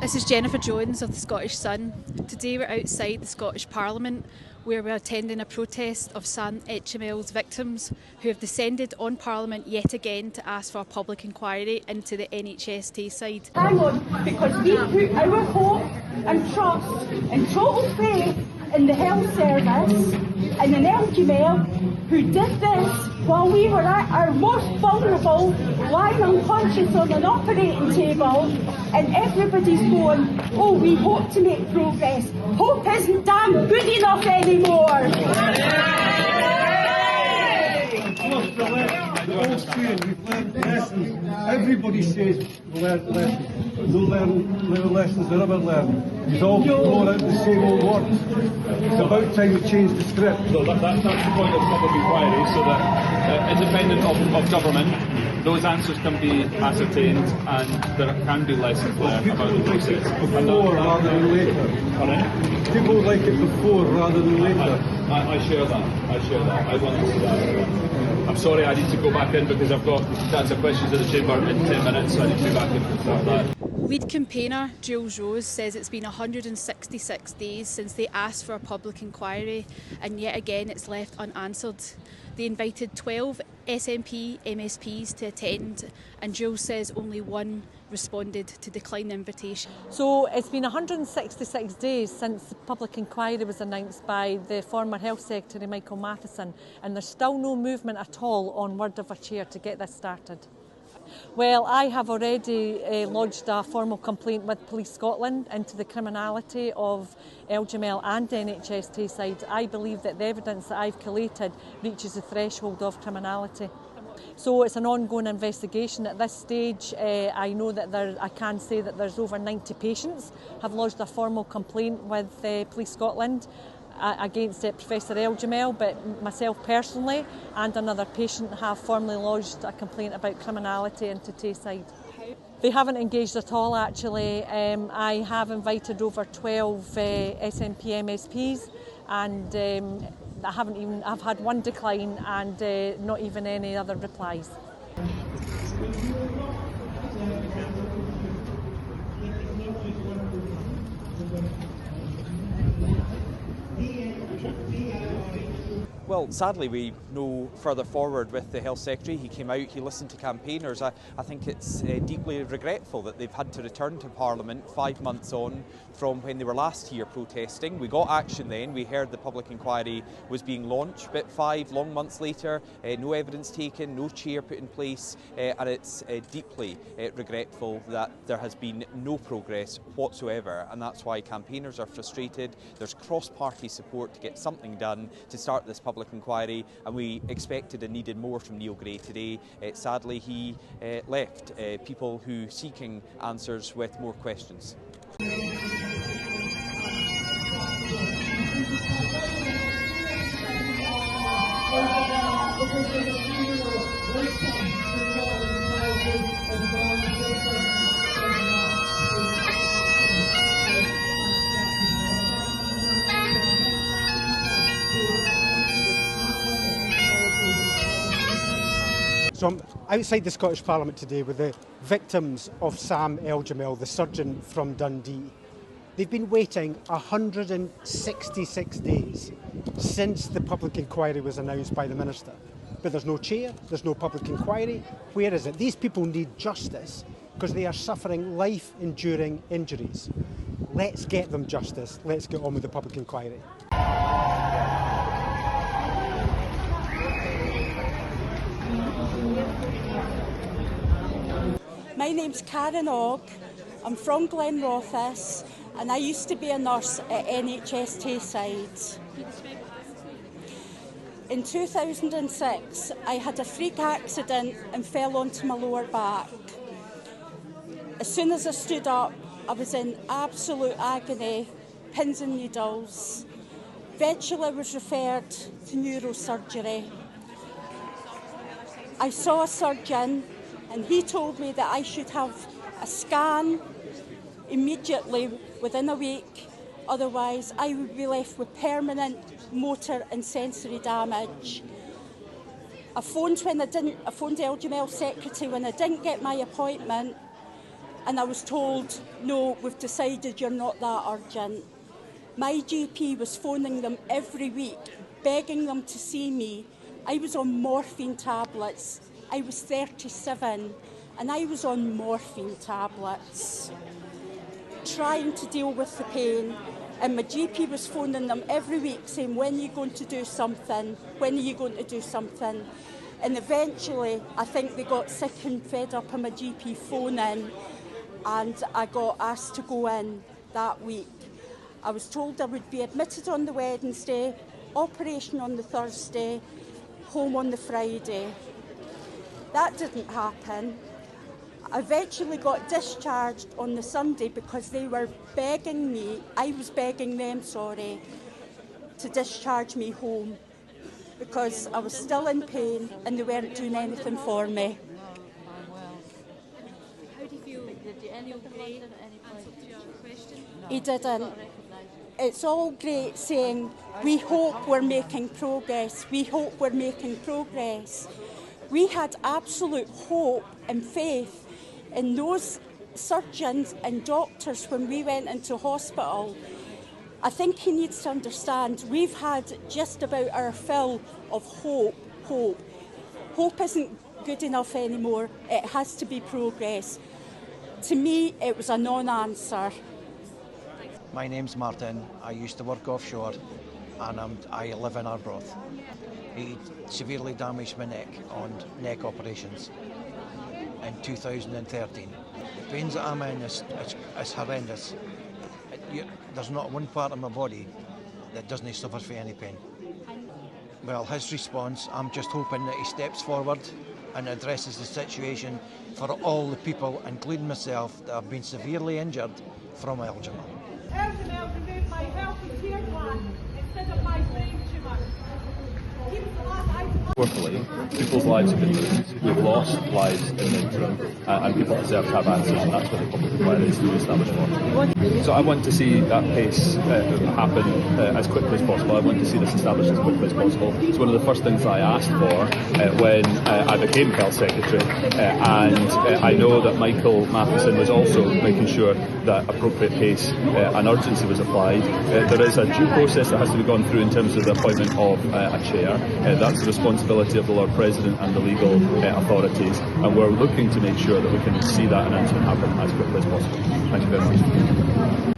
This is Jennifer Jones of the Scottish Sun. Today we're outside the Scottish Parliament where we're attending a protest of Sam Ejamel's victims who have descended on Parliament yet again to ask for a public inquiry into the NHS Tayside. Hang on, because we put our hope and trust and total faith in the health service and in Eljamel, who did this while we were at our most vulnerable, lying unconscious on an operating table, and everybody's going, oh, we hope to make progress. Hope isn't damn good enough anymore. Everybody says learn lessons. No learn lessons are ever learned. It's all thrown out the same old words. It's about time we change the script. So that's the point of public inquiry, so that independent of government, those answers can be ascertained and there can be lessons learned about the process. Before rather than later. Pardon? People like it before rather than later. I share that. I want to see that. I'm sorry, I need to go back in because I've got answer questions at the chamber in 10 minutes, so I need to be back in to start that. Lead campaigner Jules Rose says it's been 166 days since they asked for a public inquiry and yet again it's left unanswered. They invited 12 SNP MSPs to attend and Jules says only one responded to decline the invitation. So it's been 166 days since the public inquiry was announced by the former Health Secretary Michael Matheson, and there's still no movement at all on word of a chair to get this started. Well, I have already lodged a formal complaint with Police Scotland into the criminality of Eljamel and NHS Tayside. I believe that the evidence that I've collated reaches the threshold of criminality. So it's an ongoing investigation. At this stage, I know that I can say that there's over 90 patients have lodged a formal complaint with Police Scotland against Professor Eljamel, but myself personally and another patient have formally lodged a complaint about criminality into Tayside. They haven't engaged at all actually. I have invited over 12 SNP MSPs and I've had one decline and not even any other replies. Well, sadly, we no further forward with the Health Secretary. He came out, he listened to campaigners. I think it's deeply regretful that they've had to return to Parliament 5 months on from when they were last here protesting. We got action then, we heard the public inquiry was being launched, but 5 long months later, no evidence taken, no chair put in place, and it's deeply regretful that there has been no progress whatsoever, and that's why campaigners are frustrated. There's cross-party support to get something done to start this public inquiry, and we expected and needed more from Neil Gray today. Sadly, he left people who seeking answers with more questions. So I'm outside the Scottish Parliament today with the victims of Sam Eljamel, the surgeon from Dundee. They've been waiting 166 days since the public inquiry was announced by the Minister. But there's no chair, there's no public inquiry. Where is it? These people need justice because they are suffering life-enduring injuries. Let's get them justice. Let's get on with the public inquiry. My name's Karen Ogg. I'm from Glenrothes and I used to be a nurse at NHS Tayside. In 2006, I had a freak accident and fell onto my lower back. As soon as I stood up, I was in absolute agony, pins and needles. Eventually, I was referred to neurosurgery. I saw a surgeon and he told me that I should have a scan immediately within a week, otherwise I would be left with permanent motor and sensory damage. I phoned Eljamel's secretary when I didn't get my appointment, and I was told, no, we've decided you're not that urgent. My GP was phoning them every week, begging them to see me. I was on morphine tablets. I was 37 and I was on morphine tablets, trying to deal with the pain. And my GP was phoning them every week saying, when are you going to do something? When are you going to do something? And eventually, I think they got sick and fed up of my GP phoning, and I got asked to go in that week. I was told I would be admitted on the Wednesday, operation on the Thursday, home on the Friday. That didn't happen. I eventually got discharged on the Sunday because they were begging me, I was begging them, sorry, to discharge me home because I was still in pain and they weren't doing anything for me. How do you feel? Did any Gray answer to your question? He didn't. It's all great saying, we hope we're making progress, we hope we're making progress. We had absolute hope and faith in those surgeons and doctors when we went into hospital. I think he needs to understand we've had just about our fill of hope. Hope isn't good enough anymore. It has to be progress. To me, it was a non-answer. My name's Martin. I used to work offshore and I live in Arbroath. He severely damaged my neck on neck operations in 2013. The pains that I'm in is horrendous. There's not one part of my body that doesn't suffer from any pain. Well, his response, I'm just hoping that he steps forward and addresses the situation for all the people, including myself, that have been severely injured from Eljamel. Eljamel removed my healthy tear gland instead of my brain tumour. He was the last item. Fortunately, people's lives have been moved. We've lost lives in the interim, and people deserve to have answers, and that's what the public inquiry is to establish for. So I want to see that pace happen as quickly as possible. I want to see this established as quickly as possible. It's one of the first things I asked for when I became Health Secretary, and I know that Michael Matheson was also making sure that appropriate pace and urgency was applied. There is a due process that has to be gone through in terms of the appointment of a chair. That's the responsibility of the Lord President and the legal authorities, and we're looking to make sure that we can see that announcement happen as quickly as possible. Thank you very much.